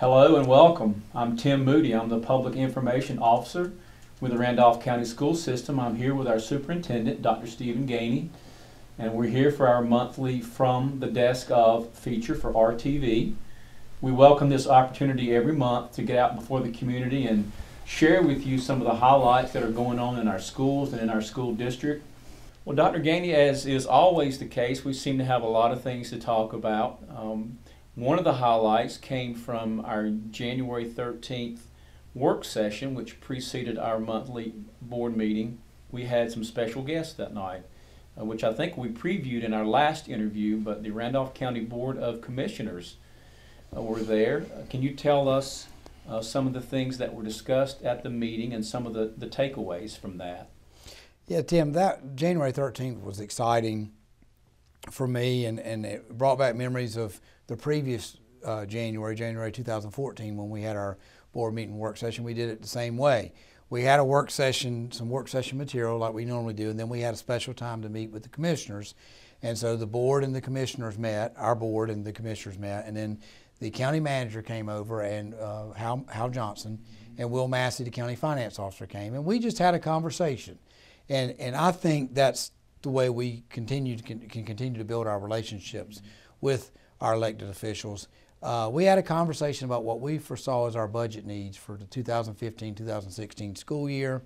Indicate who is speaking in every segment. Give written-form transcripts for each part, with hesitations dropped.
Speaker 1: Hello and welcome. I'm Tim Moody. I'm the Public Information Officer with the Randolph County School System. I'm here with our Superintendent, Dr. Stephen Gainey, and we're here for our monthly From the Desk Of feature for RTV. We welcome this opportunity every month to get out before the community and share with you some of the highlights that are going on in our schools and in our school district. Well, Dr. Gainey, as is always the case, we seem to have a lot of things to talk about. One of the highlights came from our January 13th work session, which preceded our monthly board meeting. We had some special guests that night, which I think we previewed in our last interview, but the Randolph County Board of Commissioners were there. Can you tell us some of the things that were discussed at the meeting and some of the takeaways from that?
Speaker 2: Yeah, Tim, that January 13th was exciting for me, and it brought back memories of the previous January 2014, when we had our board meeting work session. We did it the same way. We had a work session, some work session material like we normally do, and then we had a special time to meet with the commissioners. And so the board and the commissioners met, our board and the commissioners met, and then the county manager came over, and Hal Johnson, and Will Massey, the county finance officer, came, and we just had a conversation. And I think that's the way we can continue to build our relationships with our elected officials. We had a conversation about what we foresaw as our budget needs for the 2015-2016 school year.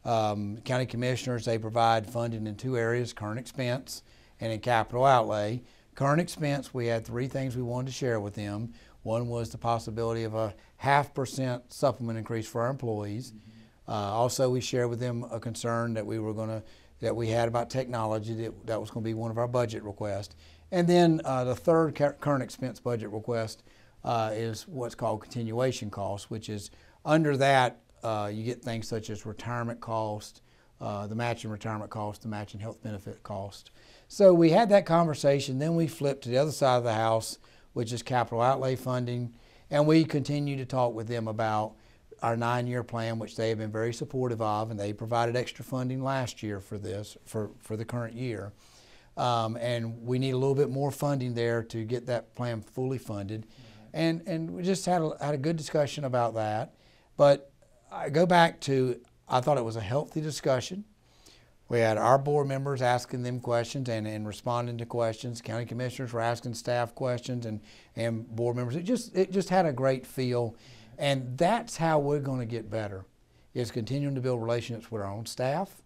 Speaker 2: County commissioners, they provide funding in two areas: current expense and in capital outlay. Current expense, we had three things we wanted to share with them. One was the possibility of a 0.5% supplement increase for our employees. Also, we shared with them a concern that we had about technology. That was going to be one of our budget requests. And then the third current expense budget request is what's called continuation costs, which is under that you get things such as retirement cost, the matching retirement cost, the matching health benefit cost. So we had that conversation. Then we flipped to the other side of the house, which is capital outlay funding, and we continue to talk with them about our 9-year plan, which they have been very supportive of, and they provided extra funding last year for this, for the current year. And we need a little bit more funding there to get that plan fully funded. And we just had a good discussion about that. But I go back to, I thought it was a healthy discussion. We had our board members asking them questions and responding to questions. County commissioners were asking staff questions and board members. It just had a great feel. And that's how we're going to get better, is continuing to build relationships with our own staff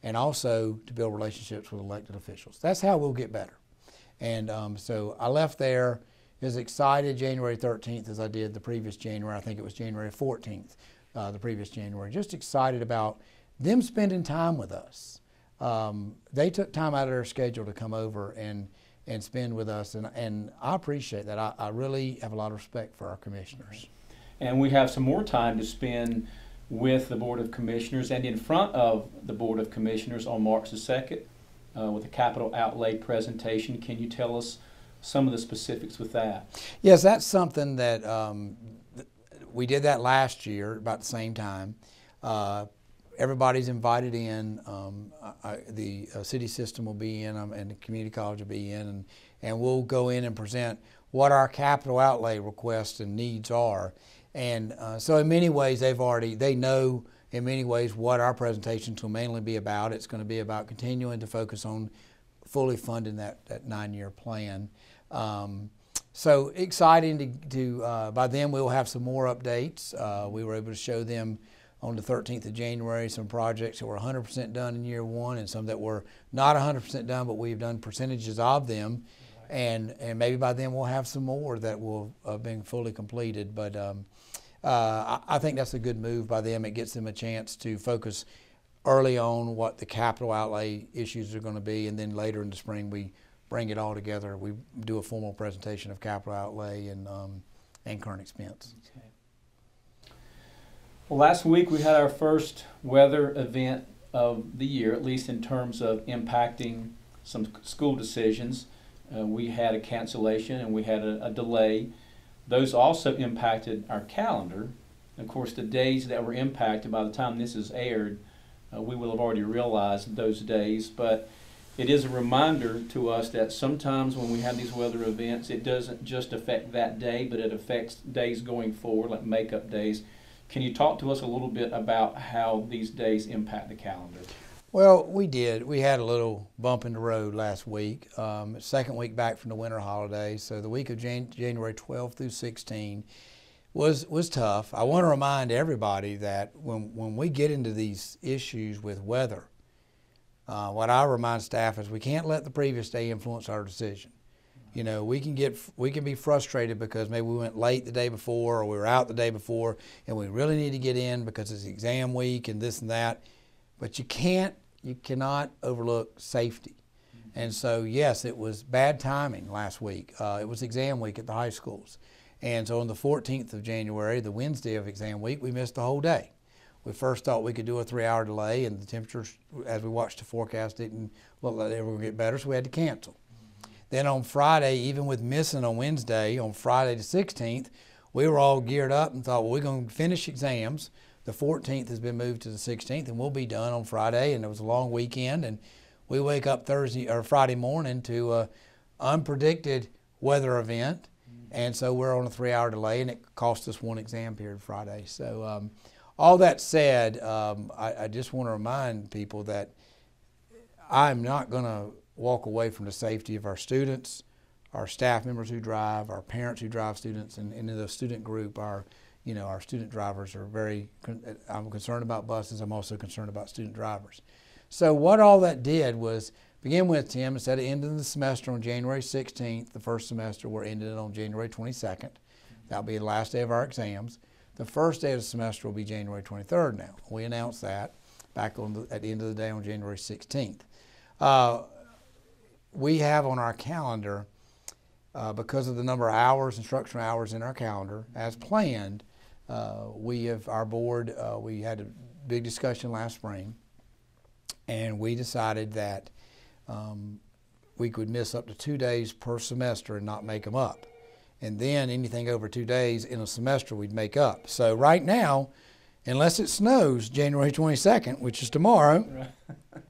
Speaker 2: and also to build relationships with elected officials. That's how we'll get better. And so I left there as excited January 13th as I did the previous January. I think it was January 14th, the previous January. Just excited about them spending time with us. They took time out of their schedule to come over and spend with us, and I appreciate that. I really have a lot of respect for our commissioners.
Speaker 1: And we have some more time to spend with the Board of Commissioners and in front of the Board of Commissioners on March the 2nd with a capital outlay presentation. Can you tell us some of the specifics with that?
Speaker 2: Yes, that's something that we did that last year about the same time. Everybody's invited in. The city system will be in, and the community college will be in, and we'll go in and present what our capital outlay requests and needs are. And so in many ways, they know in many ways what our presentations will mainly be about. It's going to be about continuing to focus on fully funding that 9-year plan. So exciting to by then we'll have some more updates. We were able to show them on the 13th of January some projects that were 100% done in year one and some that were not 100% done, but we've done percentages of them. And maybe by then we'll have some more that will have been fully completed. But I think that's a good move by them. It gets them a chance to focus early on what the capital outlay issues are going to be, and then later in the spring we bring it all together. We do a formal presentation of capital outlay and current expense.
Speaker 1: Okay. Well, last week we had our first weather event of the year, at least in terms of impacting some school decisions. We had a cancellation and we had a delay. Those also impacted our calendar. Of course, the days that were impacted, by the time this is aired, we will have already realized those days. But it is a reminder to us that sometimes when we have these weather events, it doesn't just affect that day, but it affects days going forward, like makeup days. Can you talk to us a little bit about how these days impact the calendar?
Speaker 2: Well, we did. We had a little bump in the road last week, second week back from the winter holidays. So the week of January 12 through 16 was tough. I want to remind everybody that when we get into these issues with weather, what I remind staff is we can't let the previous day influence our decision. You know, we can be frustrated because maybe we went late the day before or we were out the day before and we really need to get in because it's exam week and this and that. But you cannot overlook safety. And so, yes, it was bad timing last week. It was exam week at the high schools. And so on the 14th of January, the Wednesday of exam week, we missed the whole day. We first thought we could do a 3-hour delay, and the temperatures, as we watched the forecast, didn't look like they were going to get better, so we had to cancel. Then on Friday, even with missing on Wednesday, on Friday the 16th, we were all geared up and thought, well, we're going to finish exams. The 14th has been moved to the 16th, and we'll be done on Friday, and it was a long weekend, and we wake up Friday morning to an unpredicted weather event, and so we're on a 3-hour delay, and it cost us one exam period Friday. So all that said, I just want to remind people that I'm not going to walk away from the safety of our students, our staff members who drive, our parents who drive students, and in the student group, our student drivers are I'm concerned about buses. I'm also concerned about student drivers. So what all that did was begin with, Tim, instead of ending the semester on January 16th, the first semester, we're ending it on January 22nd. That'll be the last day of our exams. The first day of the semester will be January 23rd now. We announced that back at the end of the day on January 16th. We have on our calendar, because of the number of hours, instructional hours in our calendar, as planned, our board, we had a big discussion last spring, and we decided that we could miss up to 2 days per semester and not make them up. And then anything over 2 days in a semester we'd make up. So right now, unless it snows January 22nd, which is tomorrow,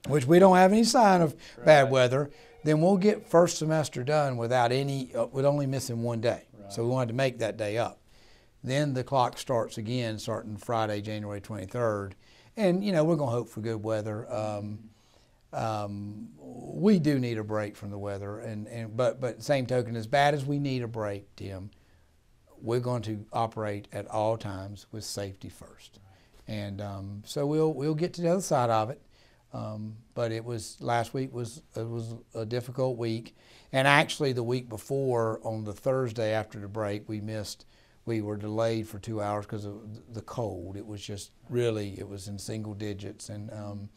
Speaker 2: which we don't have any sign of bad weather, then we'll get first semester done without with only missing 1 day. Right. So we wanted to make that day up. Then the clock starts again, starting Friday, January 23rd. And, we're going to hope for good weather. We do need a break from the weather. But same token, as bad as we need a break, Tim, we're going to operate at all times with safety first. Right. And so we'll get to the other side of it. But last week was a difficult week, and actually the week before, on the Thursday after the break, we were delayed for 2 hours because of the cold. It was just it was in single digits, and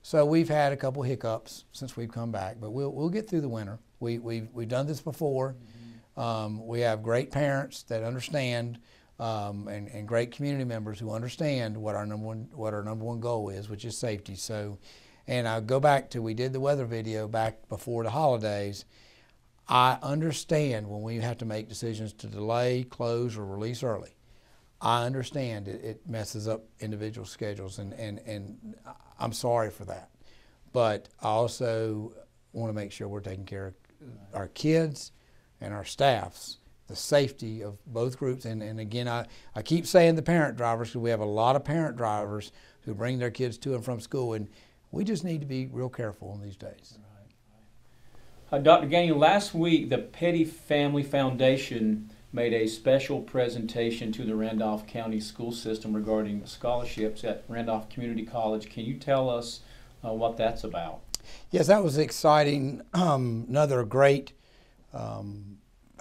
Speaker 2: so we've had a couple hiccups since we've come back, but we'll get through the winter. We've done this before. Mm-hmm. We have great parents that understand. And great community members who understand what our number one goal is, which is safety. So, and I go back to, we did the weather video back before the holidays. I understand when we have to make decisions to delay, close, or release early. I understand it messes up individual schedules, and I'm sorry for that. But I also want to make sure we're taking care of our kids and our staffs, the safety of both groups. And again, I keep saying the parent drivers, because we have a lot of parent drivers who bring their kids to and from school, and we just need to be real careful in these days.
Speaker 1: Right. Dr. Gainey, last week the Petty Family Foundation made a special presentation to the Randolph County school system regarding scholarships at Randolph Community College. Can you tell us what that's about?
Speaker 2: Yes, that was exciting. Another great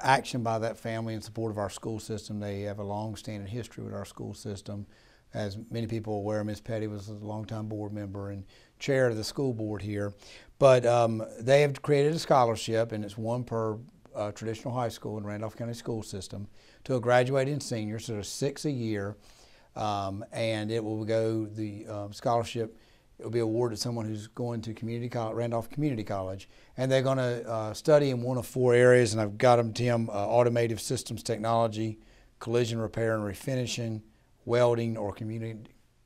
Speaker 2: action by that family in support of our school system. They have a long-standing history with our school system. As many people are aware, Ms. Petty was a longtime board member and chair of the school board here. But they have created a scholarship, and it's one per traditional high school in Randolph County school system, to a graduating senior, so there's 6 a year, and it will go, the scholarship, it will be awarded to someone who's going to Randolph Community College, and they're going to study in one of 4 areas, and I've got them, Tim: automotive systems technology, collision repair and refinishing, welding, or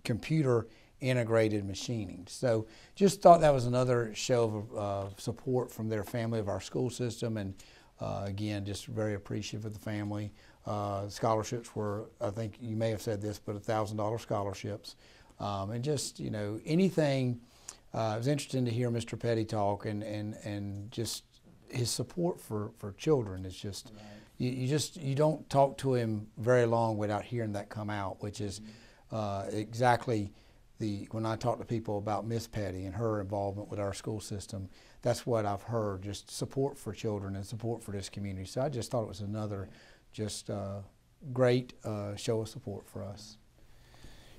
Speaker 2: computer integrated machining. So just thought that was another show of support from their family of our school system, and again, just very appreciative of the family. Scholarships were, I think you may have said this, but $1,000 scholarships. And just, you know, anything. It was interesting to hear Mr. Petty talk, and just his support for children is just, right. You don't talk to him very long without hearing that come out, which is exactly when I talk to people about Miss Petty and her involvement with our school system, that's what I've heard, just support for children and support for this community. So I just thought it was another just great show of support for us.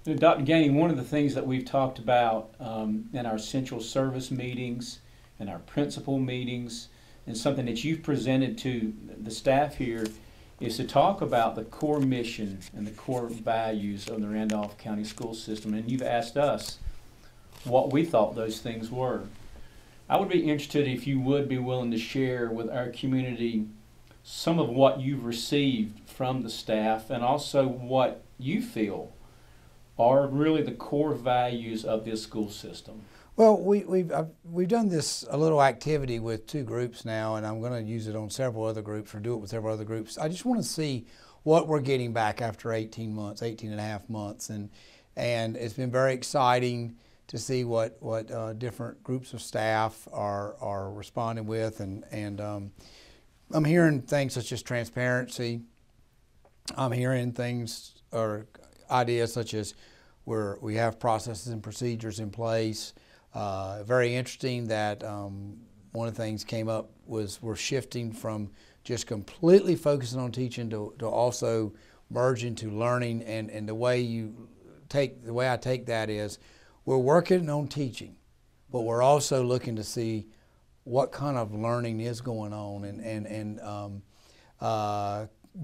Speaker 1: You know, Dr. Gainey, one of the things that we've talked about in our central service meetings and our principal meetings, and something that you've presented to the staff here, is to talk about the core mission and the core values of the Randolph County school system. And you've asked us what we thought those things were. I would be interested if you would be willing to share with our community some of what you've received from the staff, and also what you feel are really the core values of this school system.
Speaker 2: Well, we've done this a little activity with 2 groups now, and I'm going to use it on several other groups, or do it with several other groups. I just want to see what we're getting back after 18 and a half months, and it's been very exciting to see what different groups of staff are responding with, and I'm hearing things such as transparency. I'm hearing things or ideas such as we have processes and procedures in place. Very interesting that one of the things came up was we're shifting from just completely focusing on teaching to also merge into learning, and the way I take that is we're working on teaching, but we're also looking to see what kind of learning is going on, and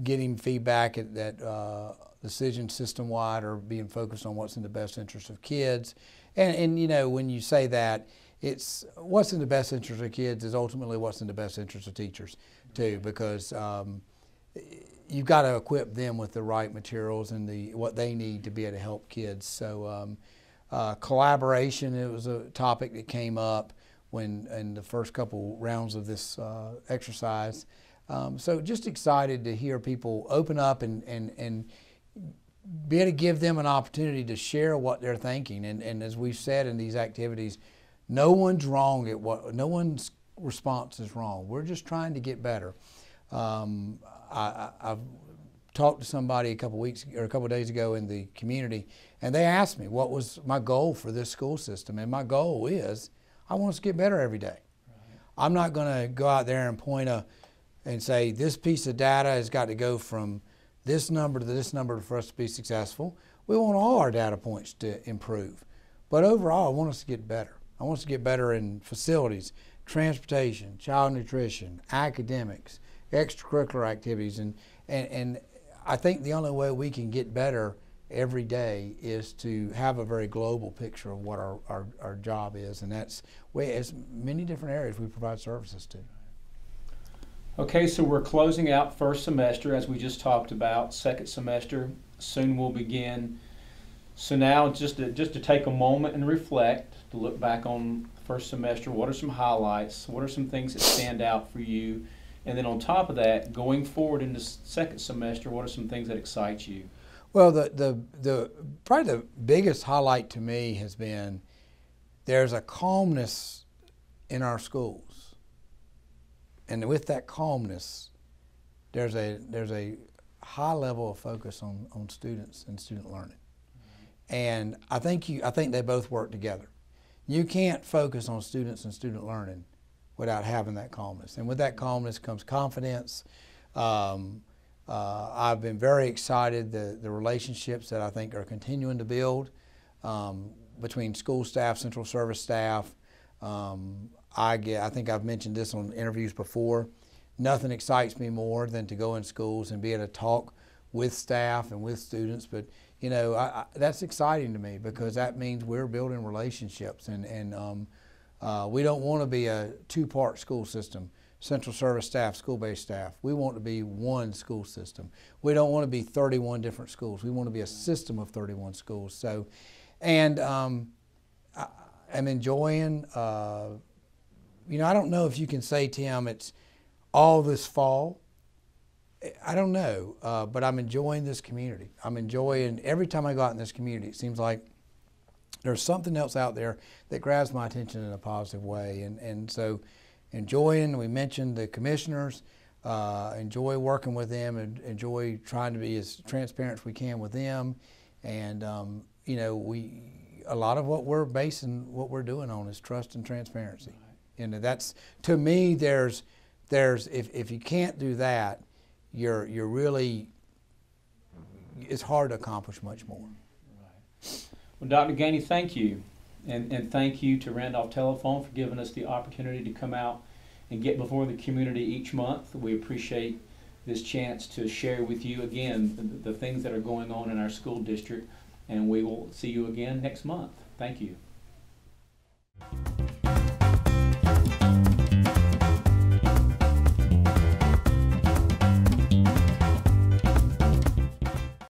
Speaker 2: getting feedback that decision system-wide are being focused on what's in the best interest of kids. And you know, when you say that, it's what's in the best interest of kids is ultimately what's in the best interest of teachers too, because you've got to equip them with the right materials and what they need to be able to help kids. So collaboration, it was a topic that came up in the first couple rounds of this exercise. So just excited to hear people open up and be able to give them an opportunity to share what they're thinking. And as we've said in these activities, no one's wrong no one's response is wrong. We're just trying to get better. I've talked to somebody a couple of days ago in the community, and they asked me what was my goal for this school system. And my goal is I want us to get better every day. Right. I'm not going to go out there and point and say this piece of data has got to go from this number to this number for us to be successful. We want all our data points to improve. But overall, I want us to get better. I want us to get better in facilities, transportation, child nutrition, academics, extracurricular activities. And I think the only way we can get better every day is to have a very global picture of what our job is. And that's as many different areas we provide services to.
Speaker 1: Okay, so we're closing out first semester, as we just talked about. Second semester soon will begin. So now, just to take a moment and reflect, to look back on first semester, what are some highlights? What are some things that stand out for you? And then on top of that, going forward into second semester, what are some things that excite you?
Speaker 2: Well, probably the biggest highlight to me has been there's a calmness in our schools. And with that calmness, there's a high level of focus on students and student learning. And I think they both work together. You can't focus on students and student learning without having that calmness. And with that calmness comes confidence. I've been very excited the relationships that I think are continuing to build between school staff, central service staff. I think I've mentioned this on interviews before. Nothing excites me more than to go in schools and be able to talk with staff and with students. But you know, that's exciting to me because that means we're building relationships, and we don't want to be a 2-part school system. Central service staff, school-based staff. We want to be one school system. We don't want to be 31 different schools. We want to be a system of 31 schools. So And I'm enjoying, you know, I don't know if you can say, Tim, it's all this fall. I don't know, but I'm enjoying this community. I'm enjoying every time I go out in this community. It seems like there's something else out there that grabs my attention in a positive way. And so enjoying, we mentioned the commissioners, enjoy working with them and enjoy trying to be as transparent as we can with them. And, you know, a lot of what we're basing what we're doing on is trust and transparency. And that's, to me, if you can't do that, you're really, it's hard to accomplish much more.
Speaker 1: Right. Well, Dr. Gainey, thank you. And thank you to Randolph Telephone for giving us the opportunity to come out and get before the community each month. We appreciate this chance to share with you again the things that are going on in our school district, and we will see you again next month. Thank you.